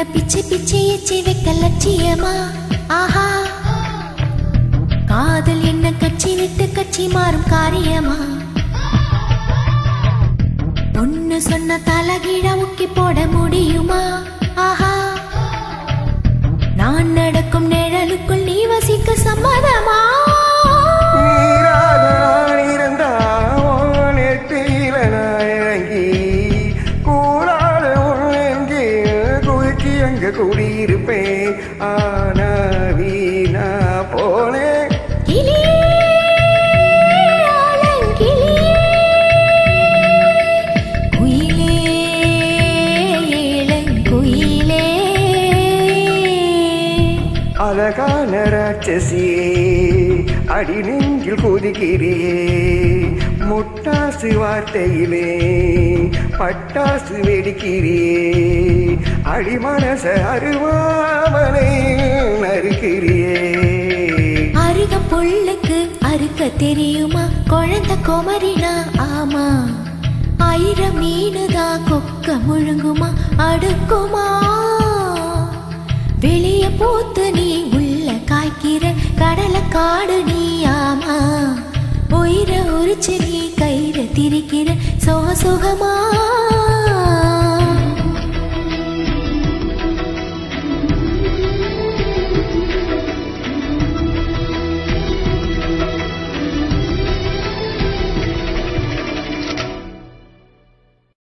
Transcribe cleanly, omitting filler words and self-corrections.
உன்னை பிச்சை பிச்சை எச்சி வைக்க லட்சியமா ஆஹா காதல் என்ன கட்சி விட்டு கட்சி மாறும் காரியமா ஒன்னு சொன்ன தலகீழ முக்கி போட முடியுமா ஆஹா நான் நடக்கும் நிழலுக்குள் நீ வசிக்க சம்மதமா குடியிருப்பேன் ஆனா வீணா போனே அழகான ராட்சசியே அடி நெஞ்சில் கொதிக்கிறியே முட்டாசு வார்த்தையிலே பட்டாசு வெடிக்கிறியே அடி மனச அருவாமனை நறுக்கிறியே அருக புல்லுக்கு அறுக்க தெரியுமா குழந்தை குமரினா ஆமா 1000 மீனுதான் கொக்க முழுங்குமா அடுக்குமா வெளிய பூத்து நீ உள்ள காய்க்கிற கடலை காடு நீ ஆமா உயிரை உரிச்சு நீ கயிற திரிக்கிற சுகமா